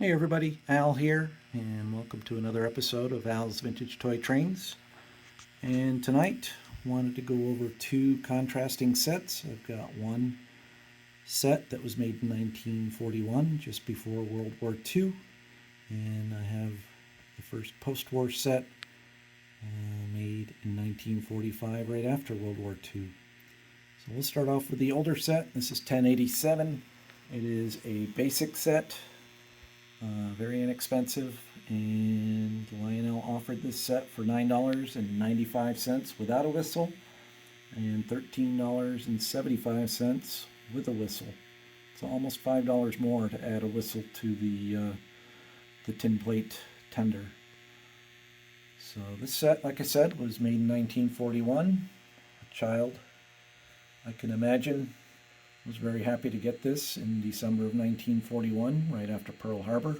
Hey everybody, Al here, and welcome to another episode of Al's Vintage Toy Trains. And tonight, wanted to go over two contrasting sets. I've got one set that was made in 1941, just before World War II, and I have the first post-war set made in 1945, right after World War II. So we'll start off with the older set. This is 1087. It is a basic set. Very inexpensive, and Lionel offered this set for $9.95 without a whistle and $13.75 with a whistle. So almost $5 more to add a whistle to the tin plate tender. So this set, like I said, was made in 1941. A child, I can imagine, was very happy to get this in December of 1941, right after Pearl Harbor.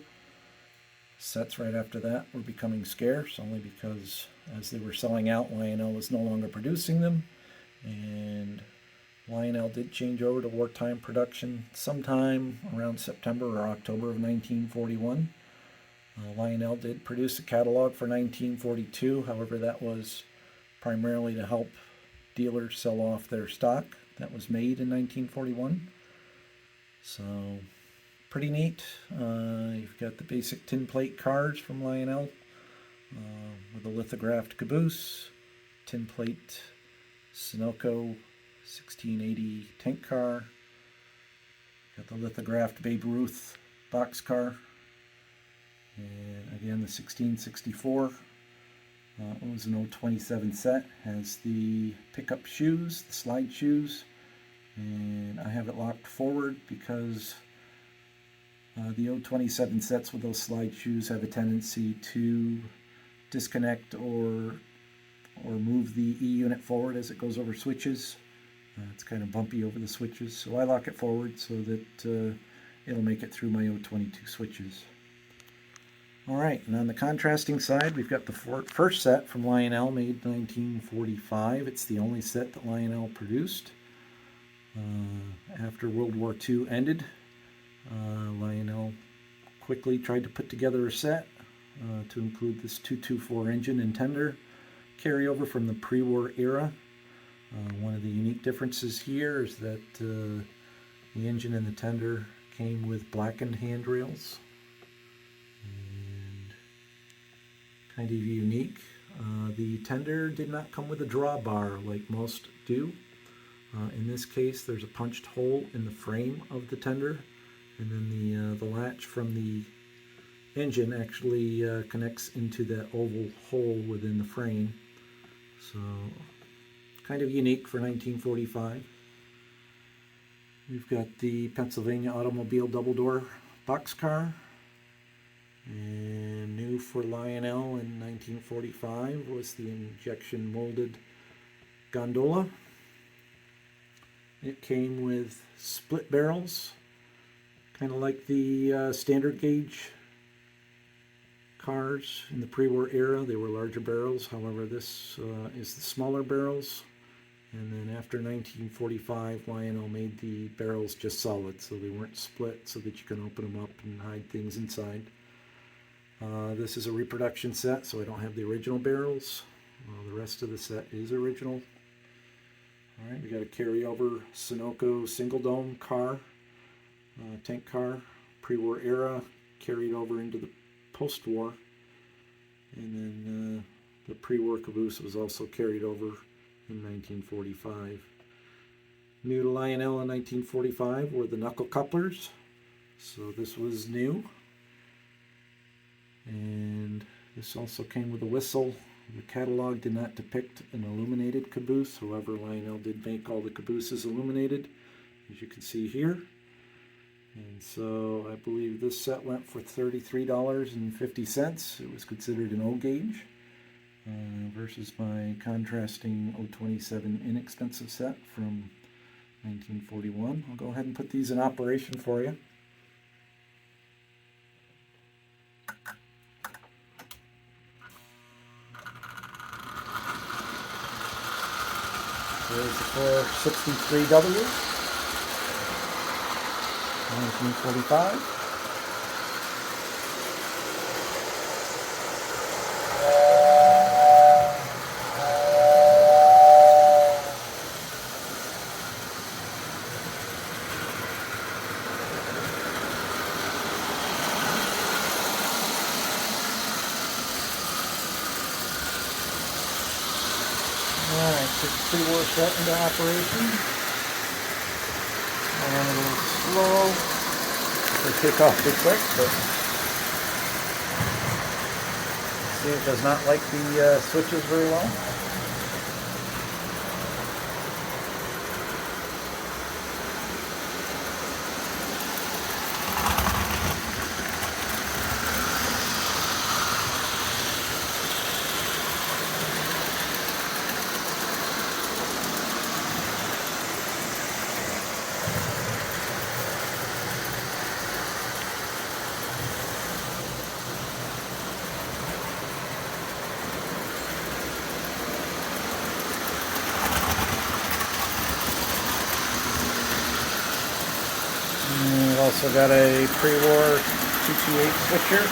Sets right after that were becoming scarce, only because as they were selling out, Lionel was no longer producing them, and Lionel did change over to wartime production sometime around September or October of 1941. Lionel did produce a catalog for 1942, however that was primarily to help dealers sell off their stock that was made in 1941. So pretty neat. You've got the basic tin plate cars from Lionel with a lithographed caboose, tin plate Sunoco 1680 tank car, got the lithographed Babe Ruth box car, and again the 1664. It was an 027 set, has the pickup shoes, the slide shoes, and I have it locked forward because the 027 sets with those slide shoes have a tendency to disconnect or move the E unit forward as it goes over switches. It's kind of bumpy over the switches, so I lock it forward so that it'll make it through my 022 switches. Alright, and on the contrasting side, we've got the first set from Lionel, made 1945. It's the only set that Lionel produced. After World War II ended, Lionel quickly tried to put together a set to include this 224 engine and tender, carryover from the pre-war era. One of the unique differences here is that the engine and the tender came with blackened handrails. Kind of unique. The tender did not come with a drawbar like most do. In this case, there's a punched hole in the frame of the tender, and then the latch from the engine actually connects into that oval hole within the frame. So, kind of unique for 1945. We've got the Pennsylvania Automobile double-door boxcar. And new for Lionel in 1945 was the injection molded gondola. It came with split barrels, kind of like the standard gauge cars in the pre-war era. They were larger barrels, however this is the smaller barrels. And then after 1945, Lionel made the barrels just solid, so they weren't split, so that you can open them up and hide things inside. This is a reproduction set, so I don't have the original barrels. The rest of the set is original. Alright, we got a carryover Sunoco single dome car, tank car, pre-war era, carried over into the post-war. And then the pre-war caboose was also carried over in 1945. New to Lionel in 1945 were the knuckle couplers. So this was new. And this also came with a whistle. The catalog did not depict an illuminated caboose, however Lionel did make all the cabooses illuminated, as you can see here. And so I believe this set went for $33.50. It was considered an O gauge versus my contrasting 027 inexpensive set from 1941. I'll go ahead and put these in operation for you. There's the 463W, 1945. Put the pre-war set into operation. And a little slow. They kick off too quick, but see, it does not like the switches very well. We've also got a pre-war 228 switcher.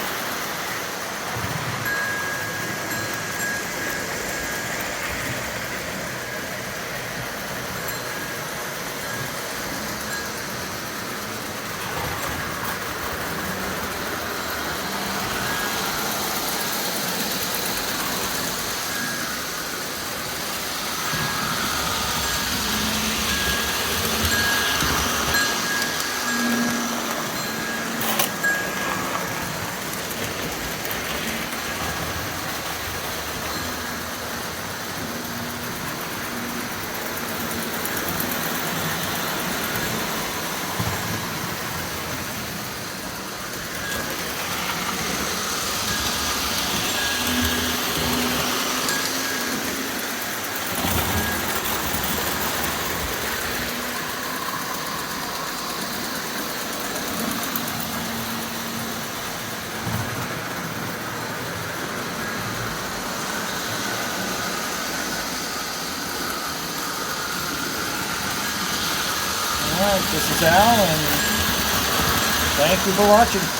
Alright, this is Al, and thank you for watching.